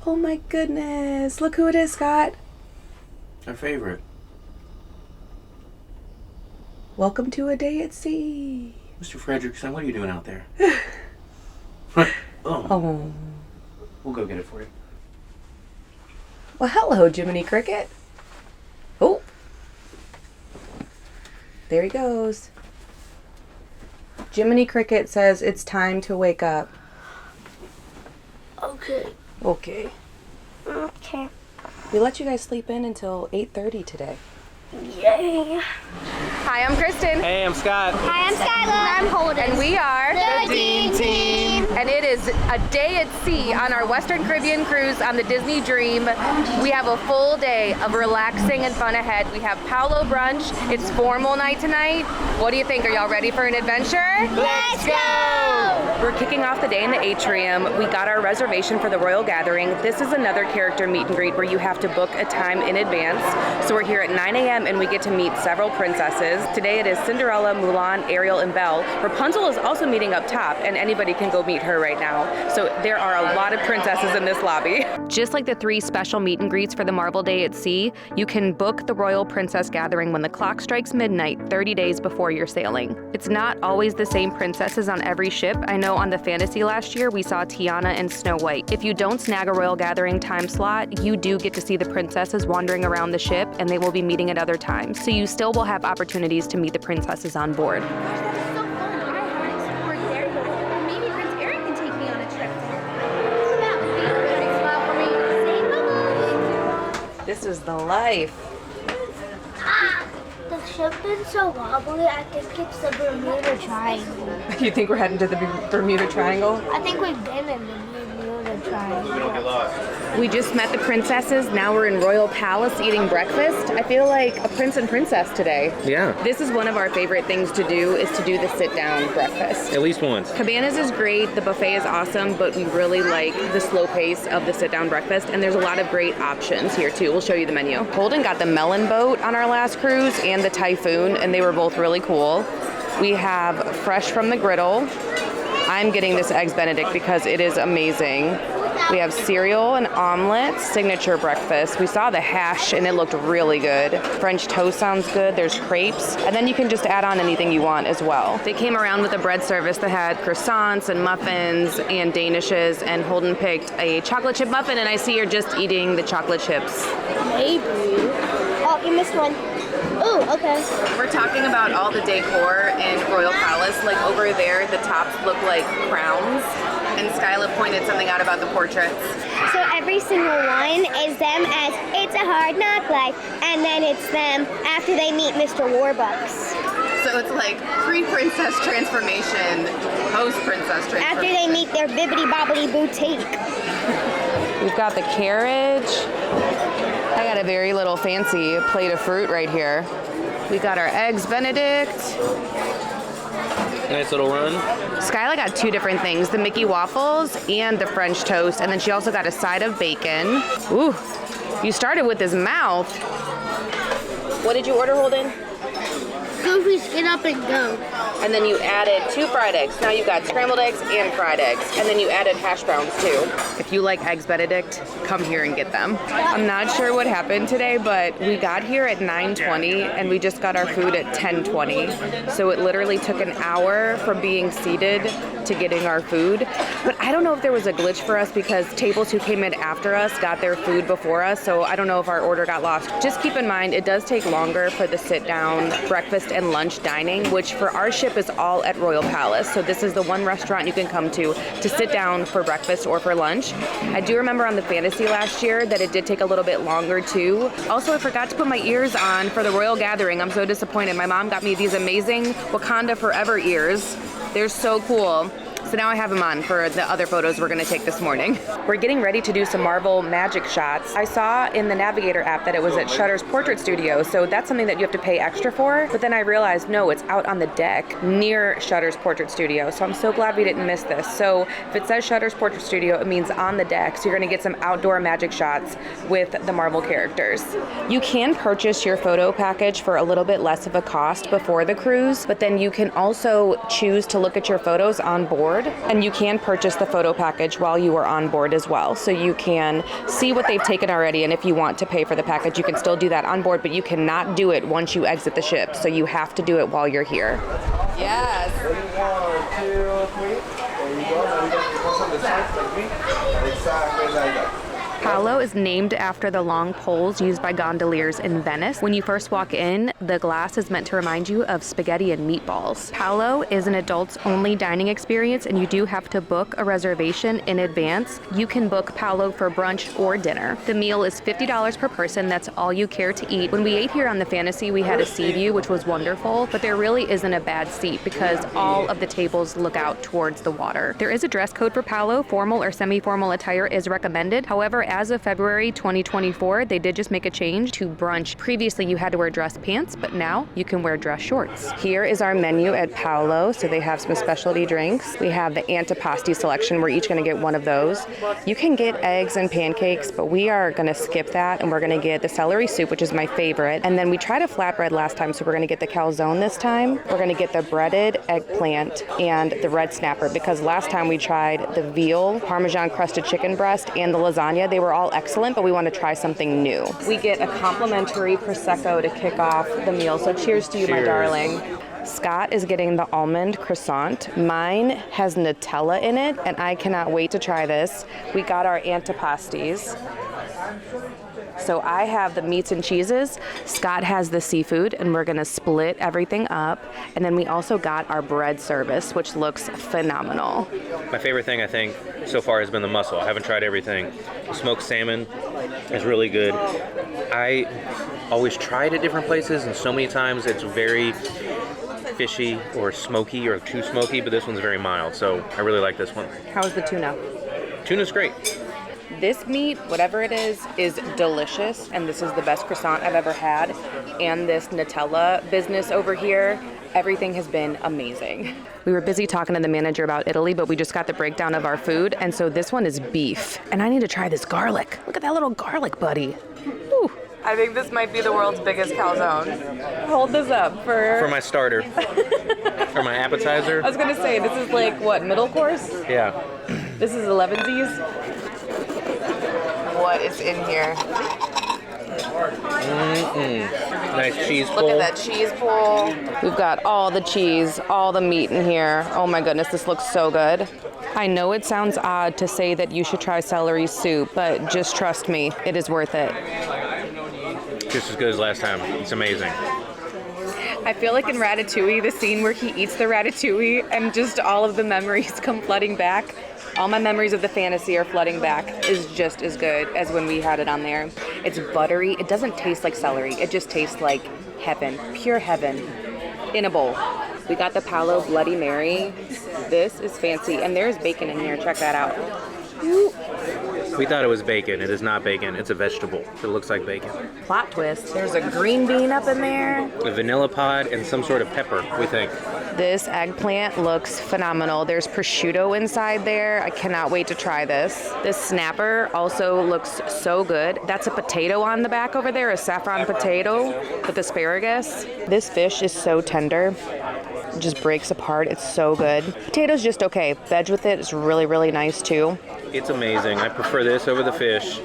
Oh my goodness. Look who it is, Scott. Our favorite. Welcome to a day at sea. Mr. Fredrickson, what are you doing out there? Oh. We'll go get it for you. Well, hello, Jiminy Cricket. Oh. There he goes. Jiminy Cricket says it's time to wake up. Okay. Okay. Okay. We let you guys sleep in until 8:30 today. Yay. Hi, I'm Krystin. Hey, I'm Scott. Hi, I'm Skylar. I'm Holden. And we are the Dean Team. And it is a day at sea on our Western Caribbean cruise on the Disney Dream. We have a full day of relaxing and fun ahead. We have PALO Brunch. It's formal night tonight. What do you think? Are y'all ready for an adventure? Let's go! We're kicking off the day in the atrium. We got our reservation for the Royal Gathering. This is another character meet and greet where you have to book a time in advance. So we're here at 9 a.m. and we get to meet several princesses. Today it is Cinderella, Mulan, Ariel, and Belle. Rapunzel is also meeting up top, and anybody can go meet her right now. So there are a lot of princesses in this lobby. Just like the 3 special meet and greets for the Marvel Day at Sea, you can book the Royal Princess Gathering when the clock strikes midnight, 30 days before you're sailing. It's not always the same princesses on every ship. I know on the Fantasy last year, we saw Tiana and Snow White. If you don't snag a Royal Gathering time slot, you do get to see the princesses wandering around the ship, and they will be meeting at other times. So you still will have opportunities to meet the princesses on board. This is the life. The ship is so wobbly, I think it's the Bermuda Triangle. You think we're heading to the Bermuda Triangle? I think we've been in the Bermuda Triangle. We don't get lost. We just met the princesses. Now we're in Royal Palace eating breakfast. I feel like a prince and princess today. Yeah. This is one of our favorite things to do, is to do the sit-down breakfast. At least once. Cabanas is great, the buffet is awesome, but we really like the slow pace of the sit-down breakfast, and there's a lot of great options here too. We'll show you the menu. Holden got the melon boat on our last cruise and the typhoon, and they were both really cool. We have fresh from the griddle. I'm getting this Eggs Benedict because it is amazing. We have cereal and omelets, signature breakfast. We saw the hash and it looked really good. French toast sounds good. There's crepes. And then you can just add on anything you want as well. They came around with a bread service that had croissants and muffins and danishes, and Holden picked a chocolate chip muffin, and I see you're just eating the chocolate chips. Maybe. Oh, you missed one. Oh, okay. We're talking about all the decor in Royal Palace. Like over there, the tops look like crowns. And Skyla pointed something out about the portraits. So every single one is them as It's a Hard Knock Life, and then it's them after they meet Mr. Warbucks. So it's like pre-princess transformation, post-princess transformation. After they meet their bibbidi-bobbidi boutique. We've got the carriage. I got a very little fancy plate of fruit right here. We got our Eggs Benedict. Nice little run. Skyla got 2 different things, the Mickey waffles and the French toast, and then she also got a side of bacon. Ooh, you started with his mouth. What did you order, Holden? Goofy's Get Up and Go. And then you added 2 fried eggs. Now you've got scrambled eggs and fried eggs. And then you added hash browns too. If you like Eggs Benedict, come here and get them. I'm not sure what happened today, but we got here at 9:20 and we just got our food at 10:20. So it literally took an hour from being seated to getting our food. But I don't know if there was a glitch for us because tables who came in after us got their food before us. So I don't know if our order got lost. Just keep in mind, it does take longer for the sit down breakfast and lunch dining, which for our ship is all at Royal Palace. So this is the one restaurant you can come to sit down for breakfast or for lunch. I do remember on the Fantasy last year that it did take a little bit longer too. Also, I forgot to put my ears on for the Royal Gathering. I'm so disappointed. My mom got me these amazing Wakanda Forever ears. They're so cool. So now I have them on for the other photos we're gonna take this morning. We're getting ready to do some Marvel magic shots. I saw in the Navigator app that it was at Shutter's Portrait Studio, so that's something that you have to pay extra for. But then I realized, no, it's out on the deck near Shutter's Portrait Studio. So I'm so glad we didn't miss this. So if it says Shutter's Portrait Studio, it means on the deck. So you're gonna get some outdoor magic shots with the Marvel characters. You can purchase your photo package for a little bit less of a cost before the cruise, but then you can also choose to look at your photos on board board, and you can purchase the photo package while you are on board as well. So you can see what they've taken already, and if you want to pay for the package, you can still do that on board, but you cannot do it once you exit the ship. So you have to do it while you're here. Yes. 1, 2, 3. There you go. Now you got to on the sides like me. Exactly like that. Palo is named after the long poles used by gondoliers in Venice. When you first walk in, the glass is meant to remind you of spaghetti and meatballs. Palo is an adults-only dining experience, and you do have to book a reservation in advance. You can book Palo for brunch or dinner. The meal is $50 per person. That's all you care to eat. When we ate here on the Fantasy, we had a sea view, which was wonderful, but there really isn't a bad seat because all of the tables look out towards the water. There is a dress code for Palo. Formal or semi-formal attire is recommended. However, as of February 2024, they did just make a change to brunch. Previously, you had to wear dress pants, but now you can wear dress shorts. Here is our menu at Palo. So they have some specialty drinks. We have the antipasti selection. We're each going to get one of those. You can get eggs and pancakes, but we are going to skip that, and we're going to get the celery soup, which is my favorite. And then we tried a flatbread last time, so we're going to get the calzone this time. We're going to get the breaded eggplant and the red snapper, because last time we tried the veal, Parmesan crusted chicken breast, and the lasagna. They were all excellent, but we want to try something new. We get a complimentary Prosecco to kick off the meal, so cheers to you, my darling. Scott is getting the almond croissant. Mine has Nutella in it, and I cannot wait to try this. We got our antipasties. So I have the meats and cheeses. Scott has the seafood, and we're gonna split everything up. And then we also got our bread service, which looks phenomenal. My favorite thing, I think, so far has been the mussel. I haven't tried everything. The smoked salmon is really good. I always try it at different places, and so many times it's very fishy or smoky or too smoky, but this one's very mild, so I really like this one. How's the tuna? Tuna's great. This meat, whatever it is delicious, and this is the best croissant I've ever had. And this Nutella business over here, everything has been amazing. We were busy talking to the manager about Italy, but we just got the breakdown of our food, and so this one is beef. And I need to try this garlic. Look at that little garlic buddy. Whew. I think this might be the world's biggest calzone. Hold this up for my starter. For my appetizer. I was gonna say, this is like, what, middle course? Yeah. This is 11Z's. What is in here? Nice cheese pull. Look at that cheese pull. We've got all the cheese, all the meat in here. Oh my goodness, this looks so good. I know it sounds odd to say that you should try celery soup, but just trust me, it is worth it. Just as good as last time. It's amazing. I feel like in Ratatouille, the scene where he eats the ratatouille and just all of the memories come flooding back. All my memories of the Fantasy are flooding back. Is just as good as when we had it on there. It's buttery. It doesn't taste like celery. It just tastes like heaven, pure heaven, in a bowl. We got the Palo Bloody Mary. This is fancy, and there's bacon in here. Check that out. Woo. We thought it was bacon. It is not bacon. It's a vegetable. It looks like bacon. Plot twist. There's a green bean up in there. A vanilla pod and some sort of pepper, we think. This eggplant looks phenomenal. There's prosciutto inside there. I cannot wait to try this. This snapper also looks so good. That's a potato on the back over there, a saffron potato with asparagus. This fish is so tender. It just breaks apart. It's so good. Potatoes just okay. Veg with it is really, really nice too. It's amazing. I prefer this over the fish,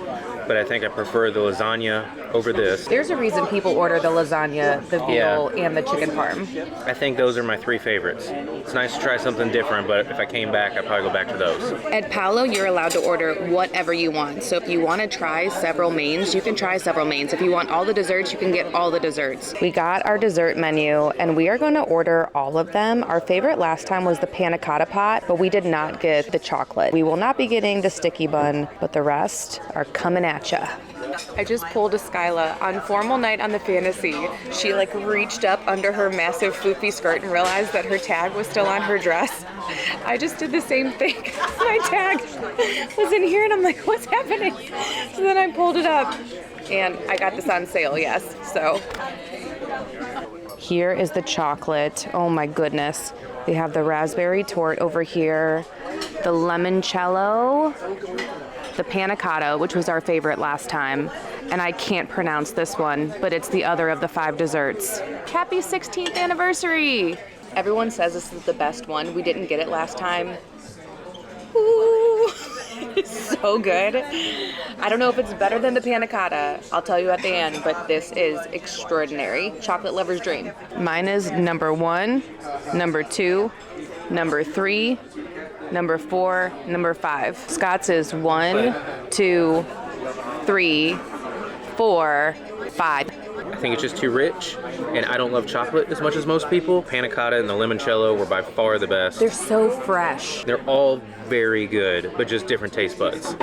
but I think I prefer the lasagna over this. There's a reason people order the lasagna, the veal, and the chicken parm. I think those are my three favorites. It's nice to try something different, but if I came back, I'd probably go back to those. At Palo, you're allowed to order whatever you want. So if you want to try several mains, you can try several mains. If you want all the desserts, you can get all the desserts. We got our dessert menu, and we are going to order all of them. Our favorite last time was the panna cotta pot, but we did not get the chocolate. We will not be getting the sticky bun, but the rest are coming at ya. I just pulled a Skyla on formal night on the Fantasy. She like reached up under her massive floofy skirt and realized that her tag was still on her dress. I just did the same thing. My tag was in here and I'm like, what's happening? So then I pulled it up and I got this on sale, yes. So here is the chocolate. Oh my goodness. We have the raspberry torte over here, the limoncello, the panna cotta, which was our favorite last time. And I can't pronounce this one, but it's the other of the 5 desserts. Happy 16th anniversary! Everyone says this is the best one. We didn't get it last time. Ooh, it's so good. I don't know if it's better than the panna cotta. I'll tell you at the end, but this is extraordinary. Chocolate lover's dream. Mine is number 1, number 2, number 3, number 4, number 5. Scott's is 1, 2, 3, 4, 5. I think it's just too rich, and I don't love chocolate as much as most people. Panna cotta and the limoncello were by far the best. They're so fresh. They're all very good, but just different taste buds.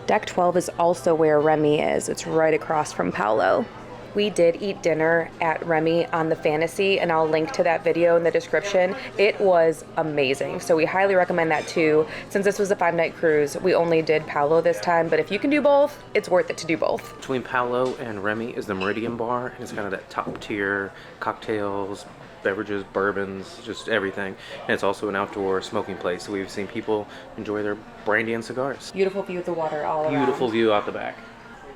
Deck 12 is also where Remy is. It's right across from PALO. We did eat dinner at Remy on the Fantasy, and I'll link to that video in the description. It was amazing, so we highly recommend that too. Since this was a 5-night cruise, we only did PALO this time, but if you can do both, it's worth it to do both. Between PALO and Remy is the Meridian bar, and it's kind of that top tier cocktails, beverages, bourbons, just everything. And it's also an outdoor smoking place, so we've seen people enjoy their brandy and cigars. Beautiful view of the water all around. Beautiful view out the back.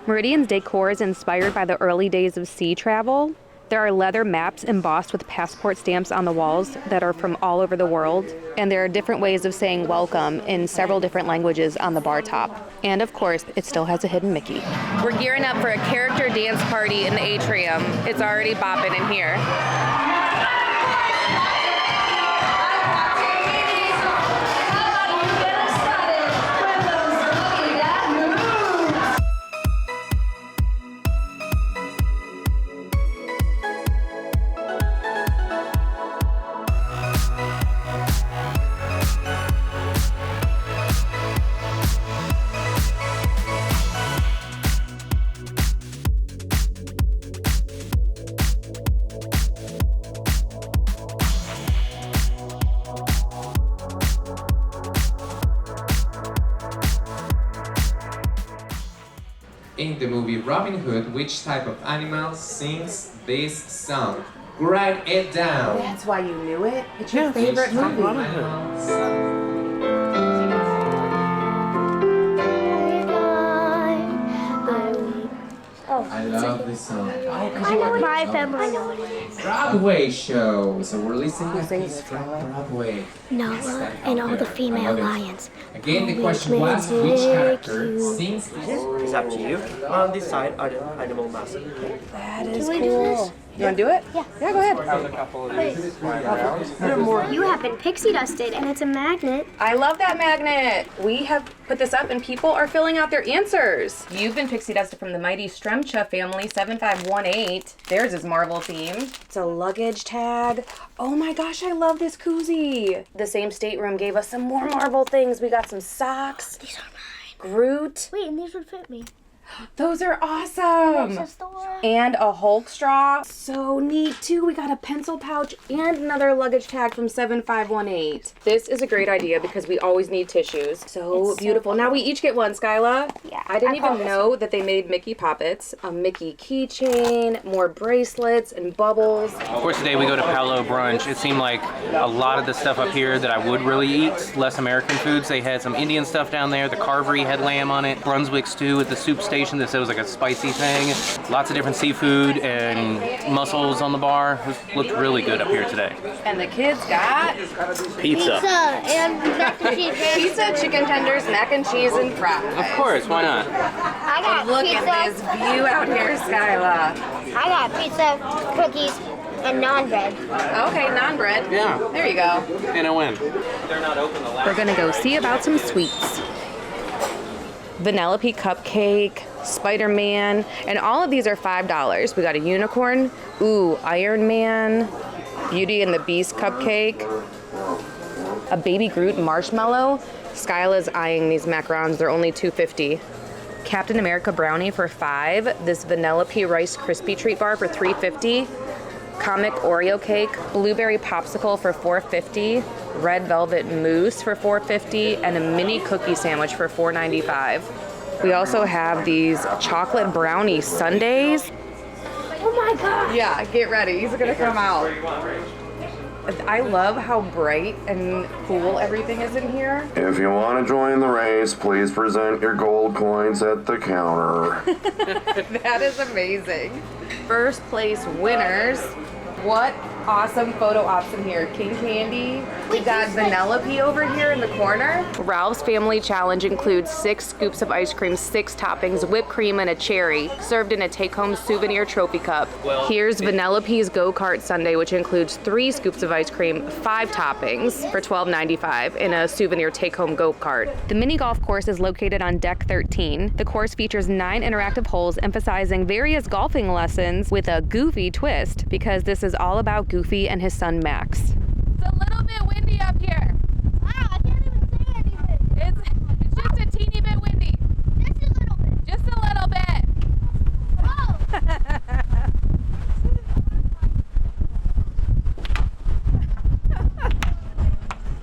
Meridian's decor is inspired by the early days of sea travel. There are leather maps embossed with passport stamps on the walls that are from all over the world. And there are different ways of saying welcome in several different languages on the bar top. And of course, it still has a hidden Mickey. We're gearing up for a character dance party in the atrium. It's already bopping in here. In the movie Robin Hood, which type of animal sings this song? Write it down. That's why you knew it? It's your favorite movie. I love this song. My family know what it is. Broadway show. So we're listening to this from Broadway. Noah and all the female lions. Again, the question was, which character sings this? It's up to you. On this side are the animal masks. That is cool. You want to do it? Yeah. Yeah, go ahead. You have been pixie dusted, and it's a magnet. I love that magnet. We have put this up and people are filling out their answers. You've been pixie dusted from the mighty Stremcha family, 7518. Theirs is Marvel themed. It's a luggage tag. Oh my gosh, I love this koozie. The same stateroom gave us some more Marvel things. We got some socks. These are mine. Groot. Wait, and these would fit me. Those are awesome. There's a store. And a Hulk straw. So neat too. We got a pencil pouch and another luggage tag from 7518. This is a great idea because we always need tissues. So beautiful. Now we each get one, Skyla. Yeah, I didn't I call even this know that they made Mickey poppets, a Mickey keychain, more bracelets and bubbles. Of course, today we go to PALO Brunch. It seemed like a lot of the stuff up here that I would really eat, less American foods. They had some Indian stuff down there. The carvery had lamb on it. Brunswick stew at the soup station that said it was like a spicy thing. Lots of different seafood and mussels on the bar. It looked really good up here today. And the kids got Pizza. and mac and cheese. pizza, chicken tenders, mac and cheese, and fries. Of course, why not? I got Look pizza. at this view out here, Skyla. I got pizza, cookies, and naan bread. Okay, naan bread. Yeah. There you go. And a win. They're not open the last. We're gonna go see about some sweets. Vanellope cupcake, Spider-Man, and all of these are $5. We got a unicorn, ooh, Iron Man, Beauty and the Beast cupcake, a Baby Groot marshmallow. Skyla's eyeing these macarons, they're only $2.50. Captain America brownie for $5. This Vanellope Rice Krispie treat bar for $3.50. Comic Oreo cake, blueberry popsicle for $4.50. Red velvet mousse for $4.50, and a mini cookie sandwich for $4.95. We also have these chocolate brownie sundaes. Oh my god. Yeah, get ready. He's gonna come out. I love how bright and cool everything is in here. If you want to join the race, please present your gold coins at the counter. That is amazing. First place winners. What awesome photo ops in here. King Candy. We got Vanellope over here in the corner. Ralph's Family Challenge includes 6 scoops of ice cream, 6 toppings, whipped cream, and a cherry, served in a take-home souvenir trophy cup. Here's Vanellope's Go-Kart Sundae, which includes 3 scoops of ice cream, 5 toppings for $12.95 in a souvenir take-home go-kart. The mini golf course is located on deck 13. The course features 9 interactive holes emphasizing various golfing lessons with a goofy twist, because this is all about Goofy and his son Max. It's a little bit windy up here. Wow, I can't even say anything. It's just a teeny bit windy. Just a little bit. Just a little bit. Oh.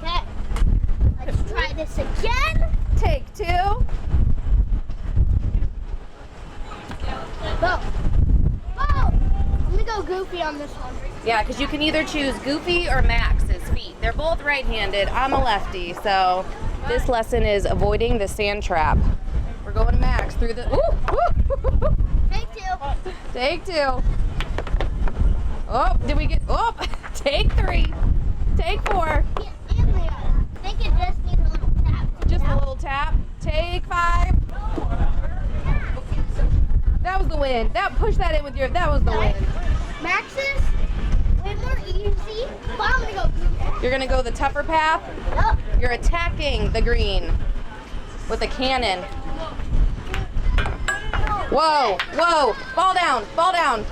Okay, let's try this again. Take 2. Go. I'm gonna go Goofy on this one. Yeah, because you can either choose Goofy or Max's feet. They're both right-handed. I'm a lefty, so this lesson is avoiding the sand trap. We're going Max through the... Ooh! Take 2. Take 2. Oh, did we get... Oh, take 3. Take 4. Yeah, I think it just needs a little tap. Just a little tap. Take 5. That was the wind. Push that in with your... That was the wind. Max's way more easy, but I'm gonna go Goofy. You're gonna go the tougher path? Yep. You're attacking the green with a cannon. Whoa, whoa, fall down, fall down.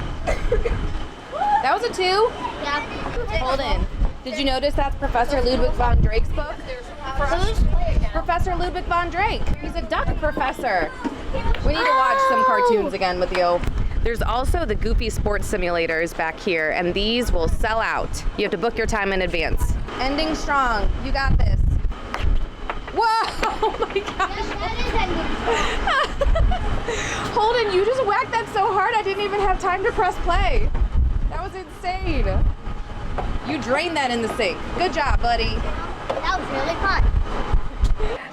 That was a 2? Yeah. Holden, did you notice that's Professor Ludwig von Drake's book? Professor Ludwig von Drake. He's a duck professor. We need to watch some cartoons again with you. There's also the Goofy sports simulators back here, and these will sell out. You have to book your time in advance. Ending strong. You got this. Whoa! Oh my gosh. Holden, you just whacked that so hard I didn't even have time to press play. That was insane. You drained that in the sink. Good job, buddy. That was really fun.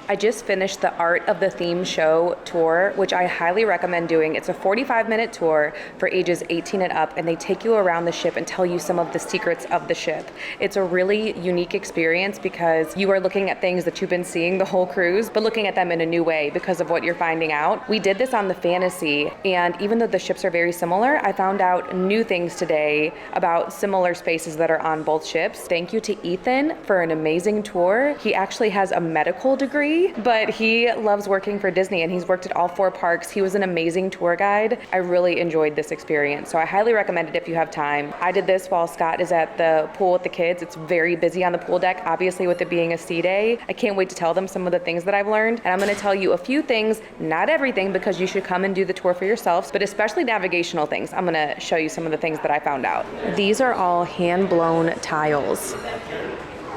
I just finished the Art of the Theme Show tour, which I highly recommend doing. It's a 45-minute tour for ages 18 and up, and they take you around the ship and tell you some of the secrets of the ship. It's a really unique experience because you are looking at things that you've been seeing the whole cruise, but looking at them in a new way because of what you're finding out. We did this on the Fantasy, and even though the ships are very similar, I found out new things today about similar spaces that are on both ships. Thank you to Ethan for an amazing tour. He actually has a medical degree, but he loves working for Disney and he's worked at all 4 parks. He was an amazing tour guide. I really enjoyed this experience, so I highly recommend it if you have time. I did this while Scott is at the pool with the kids. It's very busy on the pool deck, obviously with it being a sea day. I can't wait to tell them some of the things that I've learned, and I'm going to tell you a few things, not everything, because you should come and do the tour for yourselves, but especially navigational things. I'm going to show you some of the things that I found out. These are all hand-blown tiles.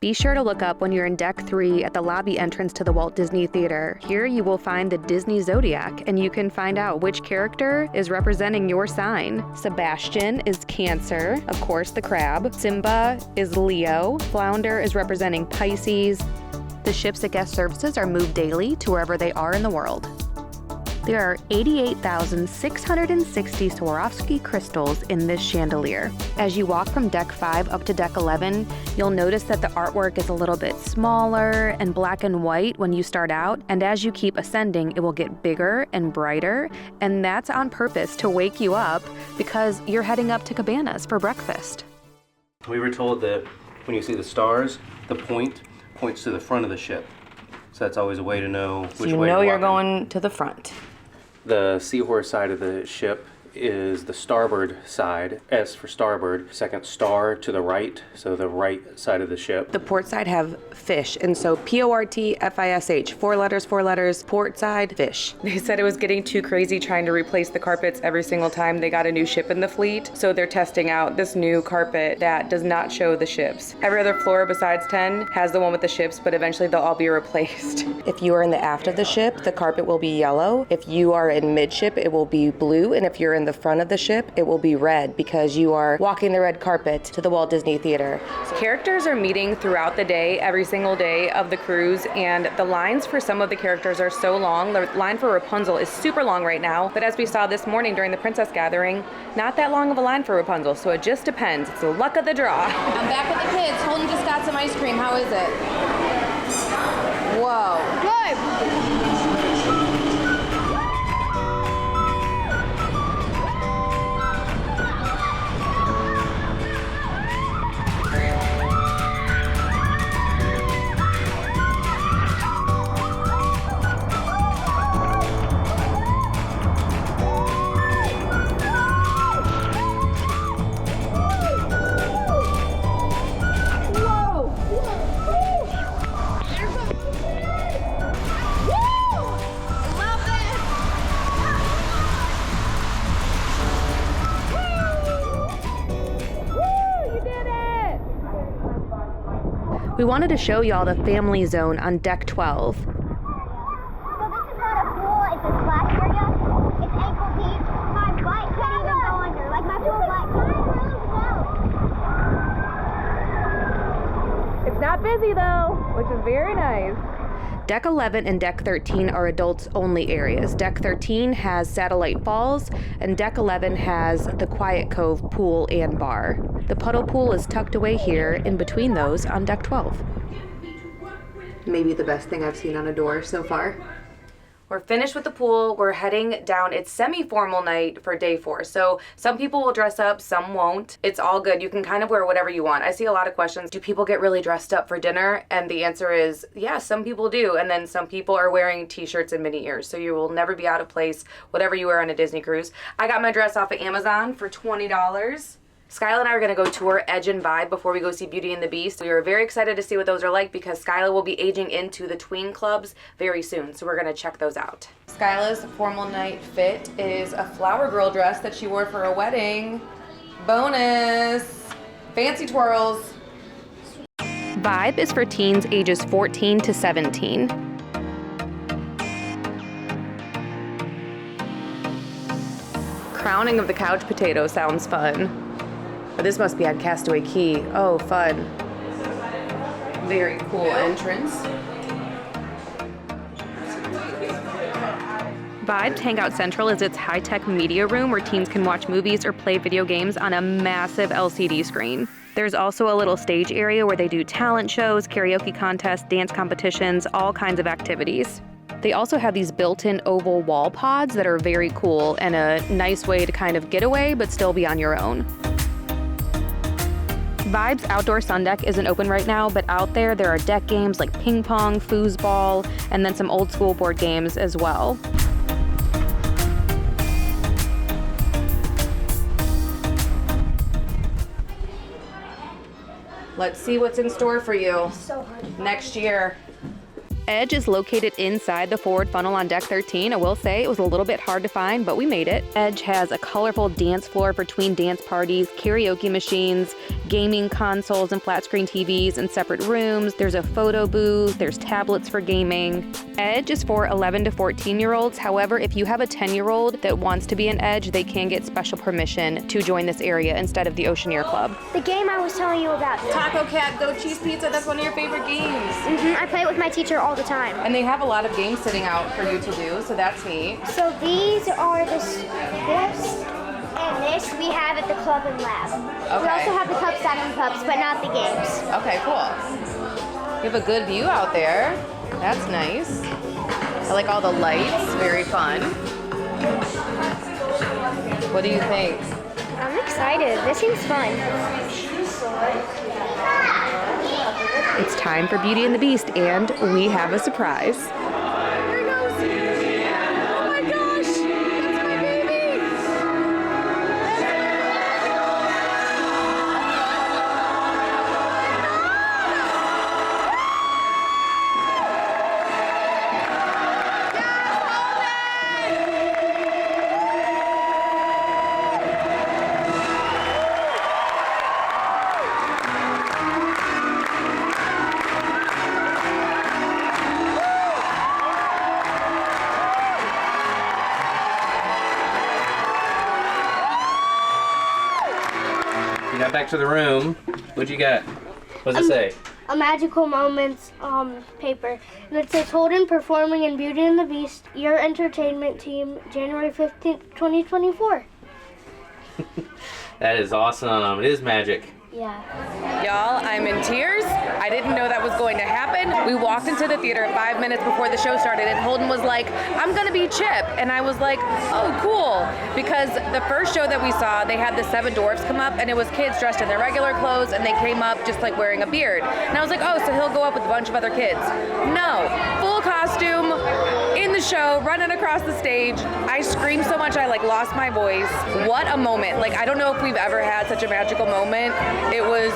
Be sure to look up when you're in Deck 3 at the lobby entrance to the Walt Disney Theater. Here you will find the Disney Zodiac, and you can find out which character is representing your sign. Sebastian is Cancer, of course the crab. Simba is Leo. Flounder is representing Pisces. The ships at guest services are moved daily to wherever they are in the world. There are 88,660 Swarovski crystals in this chandelier. As you walk from Deck 5 up to Deck 11, you'll notice that the artwork is a little bit smaller and black and white when you start out, and as you keep ascending, it will get bigger and brighter, and that's on purpose to wake you up because you're heading up to Cabanas for breakfast. We were told that when you see the stars, the point points to the front of the ship. So that's always a way to know which way you know you're walking. going to the front. The seahorse side of the ship is the starboard side, S for starboard, second star to the right, so the right side of the ship. The port side have fish, and so P-O-R-T-F-I-S-H, 4 letters, port side, fish. They said it was getting too crazy trying to replace the carpets every single time they got a new ship in the fleet, so they're testing out this new carpet that does not show the ships. Every other floor besides 10 has the one with the ships, but eventually they'll all be replaced. If you are in the aft of the ship, the carpet will be yellow. If you are in midship, it will be blue, and if you're in in the front of the ship, it will be red because you are walking the red carpet to the Walt Disney Theater. Characters are meeting throughout the day, every single day of the cruise, and the lines for some of the characters are so long. The line for Rapunzel is super long right now, but as we saw this morning during the Princess Gathering, not that long of a line for Rapunzel, so it just depends. It's the luck of the draw. I'm back with the kids. Holden just got some ice cream. How is it? Whoa. Good. We wanted to show y'all the family zone on deck 12. So this is not a pool, it's a splash area. It's ankle deep. My butt can't even go under. Like my full butt. It's not busy though, which is very nice. Deck 11 and Deck 13 are adults only areas. Deck 13 has Satellite Falls, and Deck 11 has the Quiet Cove pool and bar. The puddle pool is tucked away here in between those on Deck 12. Maybe the best thing I've seen on a door so far. We're finished with the pool. We're heading down. It's semi-formal night for day 4. So some people will dress up, some won't. It's all good. You can kind of wear whatever you want. I see a lot of questions. Do people get really dressed up for dinner? And the answer is, yeah, some people do. And then some people are wearing t-shirts and mini ears. So you will never be out of place, whatever you wear on a Disney cruise. I got my dress off of Amazon for $20. Skyla and I are going to go tour Edge and Vibe before we go see Beauty and the Beast. We are very excited to see what those are like because Skyla will be aging into the tween clubs very soon. So we're going to check those out. Skyla's formal night fit is a flower girl dress that she wore for a wedding. Bonus! Fancy twirls. Vibe is for teens ages 14 to 17. Crowning of the couch potato sounds fun. But this must be on Castaway Key. Oh, fun. Very cool entrance. Vibes Hangout Central is its high-tech media room where teens can watch movies or play video games on a massive LCD screen. There's also a little stage area where they do talent shows, karaoke contests, dance competitions, all kinds of activities. They also have these built-in oval wall pods that are very cool and a nice way to kind of get away but still be on your own. Vibes Outdoor Sun Deck isn't open right now, but out there are deck games like ping pong, foosball, and then some old school board games as well. Let's see what's in store for you next year. Edge is located inside the forward funnel on Deck 13. I will say it was a little bit hard to find, but we made it. Edge has a colorful dance floor for tween dance parties, karaoke machines, gaming consoles and flat screen TVs in separate rooms. There's a photo booth, there's tablets for gaming. Edge is for 11 to 14-year-olds. However, if you have a 10-year-old that wants to be an Edge, they can get special permission to join this area instead of the Oceaneer Club. The game I was telling you about. Taco Cat Go Cheese Pizza, that's one of your favorite games. I play it with my teacher all the time. And they have a lot of games sitting out for you to do, so that's neat. So these are this and this we have at the club and lab. Okay. We also have the cup stacking cups, but not the games. Okay, cool. You have a good view out there. That's nice. I like all the lights, very fun. What do you think? I'm excited. This seems fun. It's time for Beauty and the Beast, and we have a surprise. Here it goes. Oh my gosh, that's my baby. got back to the room. What'd you got? What's it say? A magical moments paper. And it says Holden performing in Beauty and the Beast, your entertainment team, January 15th, 2024. That is awesome. It is magic. Yeah. Y'all, I'm in tears. I didn't know that was going to happen. We walked into the theater 5 minutes before the show started and Holden was like, I'm gonna be Chip. And I was like, oh, cool. Because the first show that we saw, they had the 7 dwarfs come up and it was kids dressed in their regular clothes and they came up just like wearing a beard. And I was like, oh, so he'll go up with a bunch of other kids. No, full costume, in the show, running across the stage. I screamed so much I like lost my voice. What a moment. Like, I don't know if we've ever had such a magical moment. It was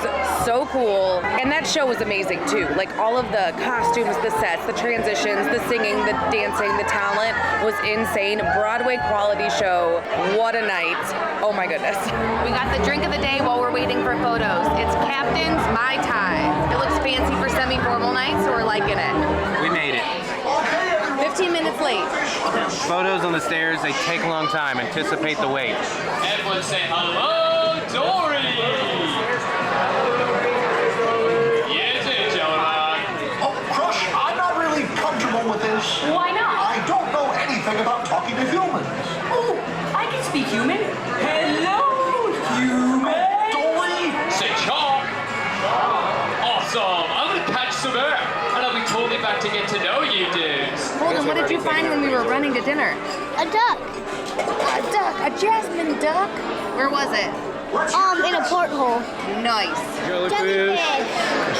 so cool. And that show was amazing too. Like all of the costumes, the sets, the transitions, the singing, the dancing, the talent was insane. Broadway quality show. What a night. Oh my goodness. We got the drink of the day while we're waiting for photos. It's Captain's Mai Tai. It looks fancy for semi-formal night, so we're liking it. We made it. 15 minutes late. Photos on the stairs, they take a long time. Anticipate the wait. Everyone say hello, Dory! Yes, gentlemen. Oh, Crush, I'm not really comfortable with this. Why not? I don't know anything about talking to humans. Oh, I can speak human. Hello, human! Dory! Say chomp! Awesome! I'm gonna catch some air, and I'll be totally back to get to know you dudes. Holden, what did you find when we were running to dinner? A duck. A duck, a jasmine duck. Where was it? In a porthole. Nice. Jellyfish.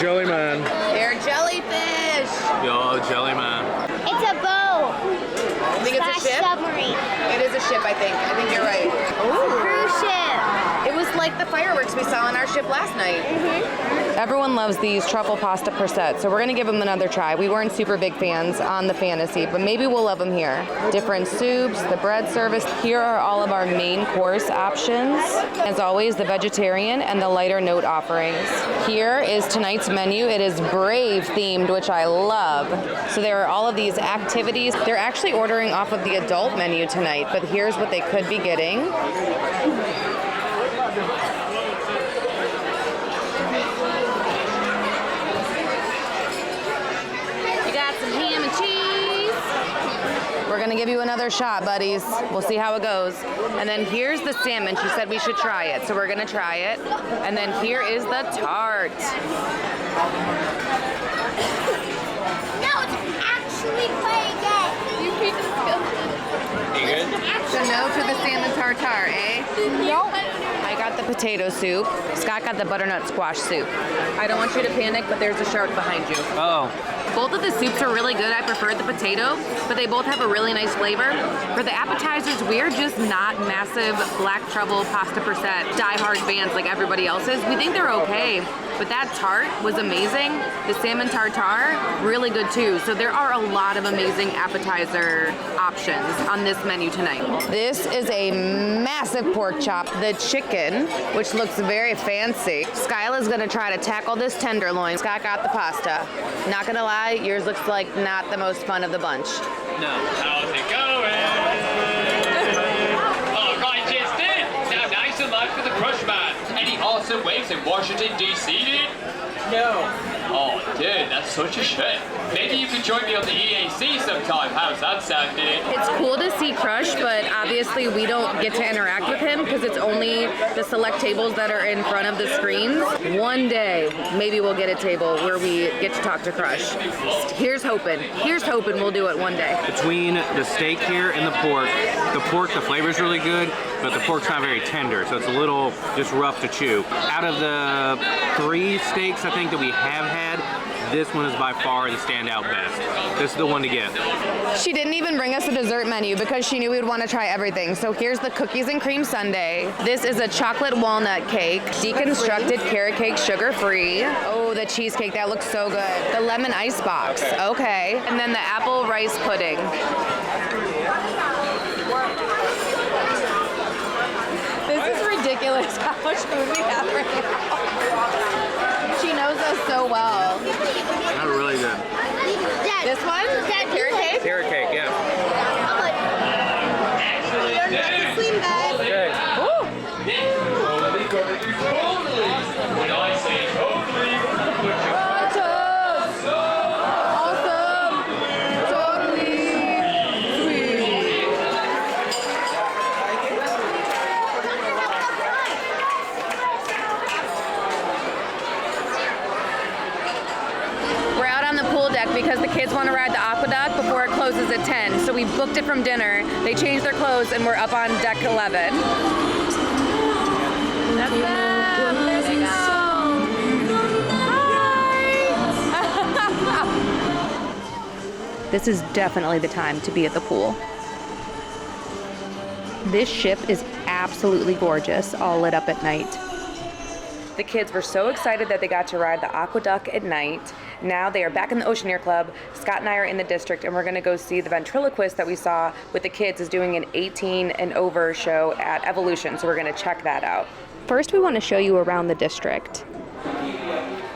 Jellyman. They're jellyfish. Yo, Jellyman. It's a boat. I think it's a ship. Submarine. It is a ship, I think. I think you're right. Ooh. Cruise ship. It was like the fireworks we saw on our ship last night. Everyone loves these truffle pasta per set, so we're gonna give them another try. We weren't super big fans on the Fantasy, but maybe we'll love them here. Different soups, the bread service. Here are all of our main course options. As always, the vegetarian and the lighter note offerings. Here is tonight's menu. It is Brave themed, which I love. So there are all of these activities. They're actually ordering off of the adult menu tonight, but here's what they could be getting. We're gonna give you another shot, buddies. We'll see how it goes. And then here's the salmon. She said we should try it, so we're gonna try it. And then here is the tart. No, it's actually playing it. You good? So no to the salmon tartare, eh? Nope. I got the potato soup. Scott got the butternut squash soup. I don't want you to panic, but there's a shark behind you. Oh. Both of the soups are really good. I prefer the potato, but they both have a really nice flavor. For the appetizers, we're just not massive black truffle pasta per set diehard fans like everybody else is. We think they're okay, but that tart was amazing. The salmon tartare, really good too. So there are a lot of amazing appetizer options on this menu tonight. This is a massive pork chop, the chicken, which looks very fancy. Skyla's gonna try to tackle this tenderloin. Scott got the pasta. Not gonna lie, yours looks like not the most fun of the bunch. No. How's it going? All right, Justin. Now nice and light for the Crush Man. Any awesome waves in Washington, D.C., dude? No. Oh, dude, that's such a shame. Maybe you could join me on the EAC sometime. How's that sound, dude? It's cool to see Crush, but obviously we don't get to interact with him because it's only the select tables that are in front of the screens. One day, maybe we'll get a table where we get to talk to Crush. Here's hoping. Here's hoping we'll do it one day. Between the steak here and the pork, the flavor's really good, but the pork's not very tender, so it's a little just rough to chew. Out of the 3 steaks I think that we have had, this one is by far the standout best. This is the one to get. She didn't even bring us a dessert menu because she knew we would want to try everything. So here's the cookies and cream sundae. This is a chocolate walnut cake, deconstructed carrot cake, sugar-free. Oh, the cheesecake, that looks so good. The lemon ice box, okay. And then the apple rice pudding. This is ridiculous how much food we have right now. She knows us so well. That's really good. Dad, This one? Dad, Carrot cake? Carrot cake, yeah. You're not the slim guy. Okay. Ooh. booked it from dinner. They changed their clothes and we're up on deck 11. That's them. There they go. Hi. This is definitely the time to be at the pool. This ship is absolutely gorgeous, all lit up at night. The kids were so excited that they got to ride the Aquaduck at night. Now they are back in the Oceaneer Club. Scott and I are in the district and we're gonna go see the ventriloquist that we saw with the kids is doing an 18 and over show at Evolution, so we're gonna check that out. First, we want to show you around the district.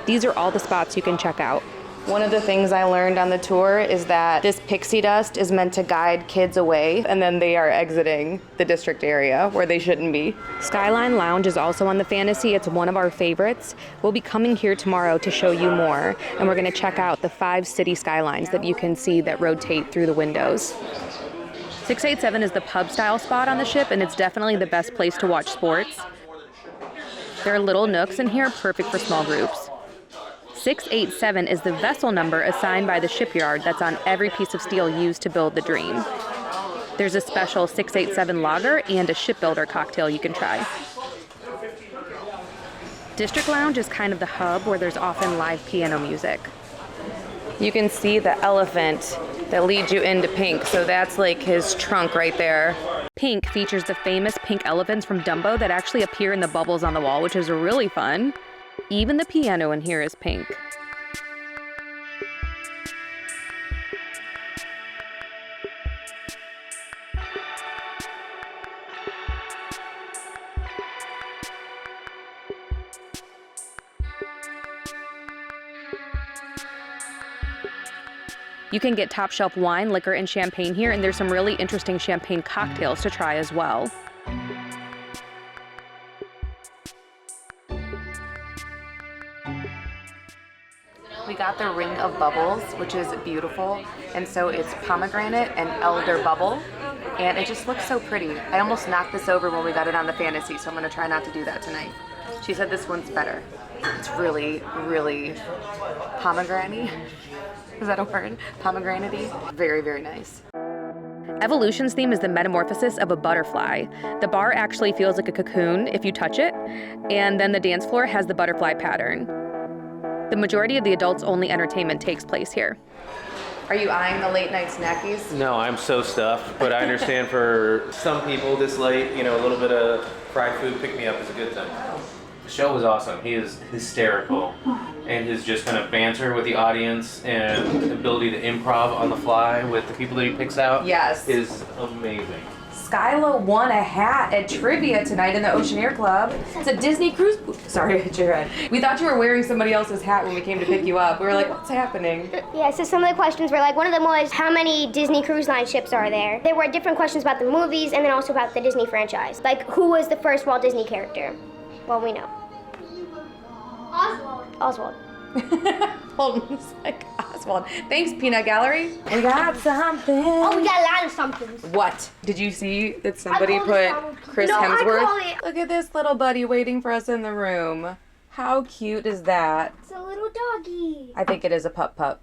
These are all the spots you can check out. One of the things I learned on the tour is that this pixie dust is meant to guide kids away, and then they are exiting the district area where they shouldn't be. Skyline Lounge is also on the Fantasy. It's one of our favorites. We'll be coming here tomorrow to show you more, and we're going to check out the 5 city skylines that you can see that rotate through the windows. 687 is the pub style spot on the ship, and it's definitely the best place to watch sports. There are little nooks in here, perfect for small groups. 687 is the vessel number assigned by the shipyard that's on every piece of steel used to build the Dream. There's a special 687 lager and a shipbuilder cocktail you can try. District Lounge is kind of the hub where there's often live piano music. You can see the elephant that leads you into Pink, so that's like his trunk right there. Pink features the famous pink elephants from Dumbo that actually appear in the bubbles on the wall, which is really fun. Even the piano in here is pink. You can get top shelf wine, liquor, and champagne here, and there's some really interesting champagne cocktails to try as well. We got the Ring of Bubbles, which is beautiful, and so it's pomegranate and elder bubble, and it just looks so pretty. I almost knocked this over when we got it on the Fantasy, so I'm gonna try not to do that tonight. She said this one's better. It's really, really pomegranate-y. Is that a word? Pomegranate-y. Very, very nice. Evolution's theme is the metamorphosis of a butterfly. The bar actually feels like a cocoon if you touch it, and then the dance floor has the butterfly pattern. The majority of the adults-only entertainment takes place here. Are you eyeing the late night snackies? No, I'm so stuffed, but I understand for some people this late, you know, a little bit of fried food pick-me-up is a good thing. The show was awesome. He is hysterical, and his just kind of banter with the audience and ability to improv on the fly with the people that he picks out is amazing. Skyla won a hat at trivia tonight in the Oceaneer Club. It's a Disney cruise. Sorry, I hit your head. We thought you were wearing somebody else's hat when we came to pick you up. We were like, what's happening? Yeah, so some of the questions were like, one of them was, how many Disney Cruise Line ships are there? There were different questions about the movies and then also about the Disney franchise. Like, who was the first Walt Disney character? Well, we know. Oswald. Holden's like Oswald. Thanks, Peanut Gallery. We got something. Oh, we got a lot of somethings. What? Did you see that somebody put Chris Hemsworth? Look at this little buddy waiting for us in the room. How cute is that? It's a little doggy. I think it is a pup.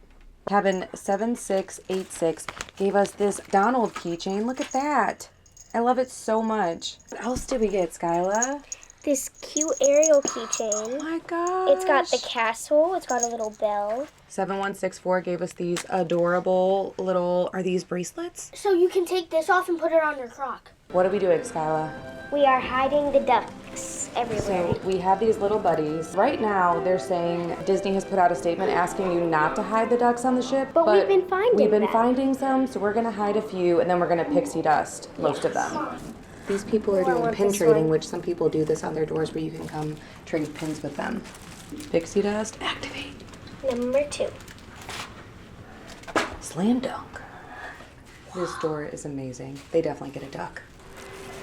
Cabin 7686 gave us this Donald keychain. Look at that. I love it so much. What else did we get, Skyla? This cute Ariel keychain. Oh my gosh. It's got the castle. It's got a little bell. 7164 gave us these adorable little, are these bracelets? So you can take this off and put it on your crock. What are we doing, Skyla? We are hiding the ducks everywhere. So we have these little buddies. Right now, they're saying Disney has put out a statement asking you not to hide the ducks on the ship. But we've been finding some, so we're gonna hide a few, and then we're gonna pixie dust most of them. These people are doing pin trading, which some people do this on their doors where you can come trade pins with them. Pixie dust, activate. Number 2. Slam dunk. This door is amazing. They definitely get a duck.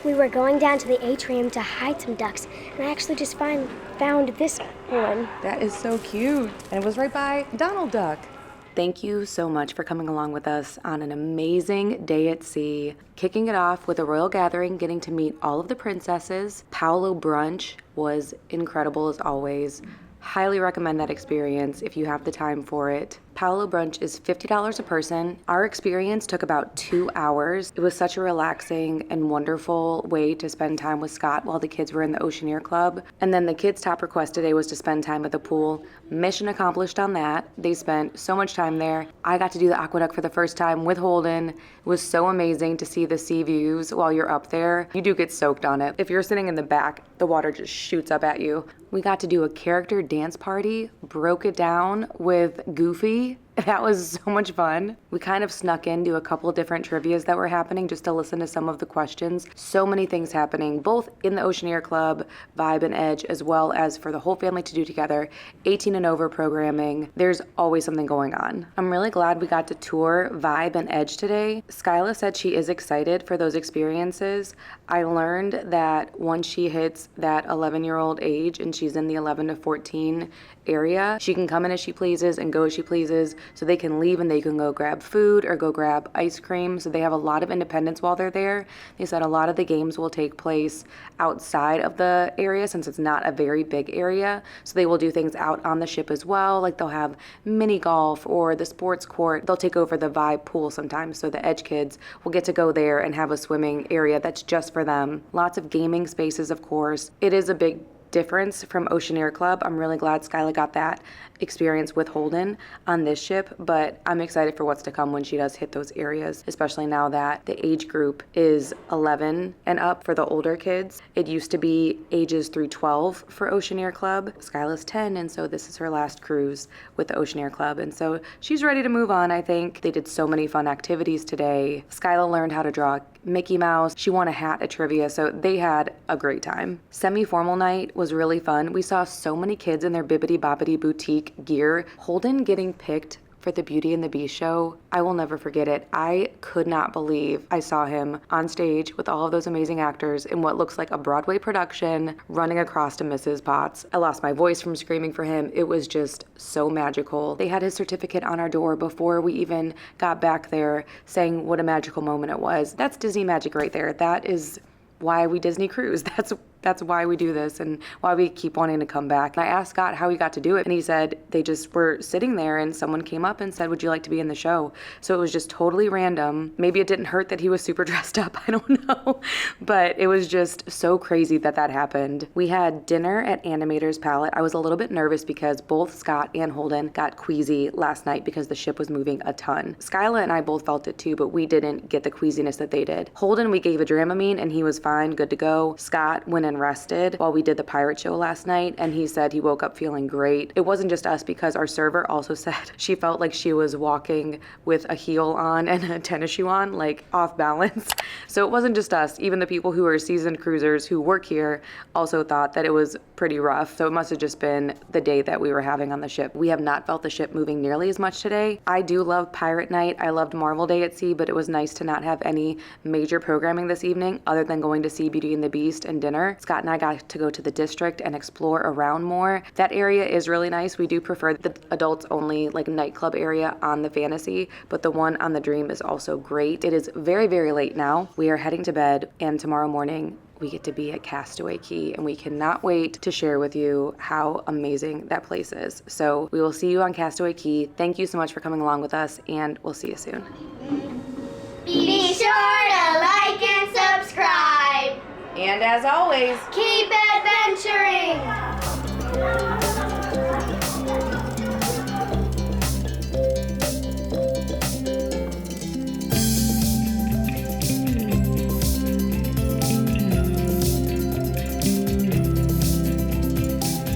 We were going down to the atrium to hide some ducks, and I actually just found this one. That is so cute. And it was right by Donald Duck. Thank you so much for coming along with us on an amazing day at sea. Kicking it off with a royal gathering, getting to meet all of the princesses. PALO Brunch was incredible as always. Highly recommend that experience if you have the time for it. PALO Brunch is $50 a person. Our experience took about 2 hours. It was such a relaxing and wonderful way to spend time with Scott while the kids were in the Oceaneer Club. And then the kids' top request today was to spend time at the pool. Mission accomplished on that. They spent so much time there. I got to do the Aquaduck for the first time with Holden. It was so amazing to see the sea views while you're up there. You do get soaked on it. If you're sitting in the back, the water just shoots up at you. We got to do a character dance party, broke it down with Goofy. That was so much fun. We kind of snuck into a couple different trivias that were happening just to listen to some of the questions. So many things happening, both in the Oceaneer Club, Vibe and Edge, as well as for the whole family to do together, 18 and over programming. There's always something going on. I'm really glad we got to tour Vibe and Edge today. Skyla said she is excited for those experiences. I learned that once she hits that 11-year-old age and she's in the 11 to 14 area, she can come in as she pleases and go as she pleases, so they can leave and they can go grab food or go grab ice cream. So they have a lot of independence while they're there. They said a lot of the games will take place outside of the area since it's not a very big area. So they will do things out on the ship as well. Like they'll have mini golf or the sports court. They'll take over the Vibe pool sometimes. So the Edge kids will get to go there and have a swimming area that's just for them. Lots of gaming spaces, of course. It is a big difference from Oceaneer Club. I'm really glad Skyla got that experience with Holden on this ship, but I'm excited for what's to come when she does hit those areas, especially now that the age group is 11 and up for the older kids. It used to be ages through 12 for Oceaneer Club. Skyla's 10, and so this is her last cruise with the Oceaneer Club, and so she's ready to move on, I think. They did so many fun activities today. Skyla learned how to draw Mickey Mouse. She won a hat at trivia, so they had a great time. Semi-formal night was really fun. We saw so many kids in their Bibbidi Bobbidi boutique gear. Holden getting picked for the Beauty and the Beast show, I will never forget it. I could not believe I saw him on stage with all of those amazing actors in what looks like a Broadway production running across to Mrs. Potts. I lost my voice from screaming for him. It was just so magical. They had his certificate on our door before we even got back there saying what a magical moment it was. That's Disney magic right there. That is why we Disney cruise. That's why we do this and why we keep wanting to come back. And I asked Scott how he got to do it, and he said they just were sitting there and someone came up and said, would you like to be in the show? So it was just totally random. Maybe it didn't hurt that he was super dressed up, I don't know. But it was just so crazy that that happened. We had dinner at Animator's Palate. I was a little bit nervous because both Scott and Holden got queasy last night because the ship was moving a ton. Skyla and I both felt it too, but we didn't get the queasiness that they did. Holden, we gave a Dramamine and he was fine, good to go. Scott went and rested while we did the pirate show last night, and he said he woke up feeling great. It wasn't just us because our server also said she felt like she was walking with a heel on and a tennis shoe on, like off balance. So it wasn't just us. Even the people who are seasoned cruisers who work here also thought that it was pretty rough. So it must have just been the day that we were having on the ship. We have not felt the ship moving nearly as much today. I do love Pirate Night. I loved Marvel Day at Sea, but it was nice to not have any major programming this evening other than going to see Beauty and the Beast and dinner. Scott and I got to go to the district and explore around more. That area is really nice. We do prefer the adults only like nightclub area on the Fantasy, but the one on the Dream is also great. It is very, very late now. We are heading to bed, and tomorrow morning we get to be at Castaway Cay, and we cannot wait to share with you how amazing that place is. So we will see you on Castaway Cay. Thank you so much for coming along with us, and we'll see you soon. Be sure to like and subscribe. And as always, keep adventuring.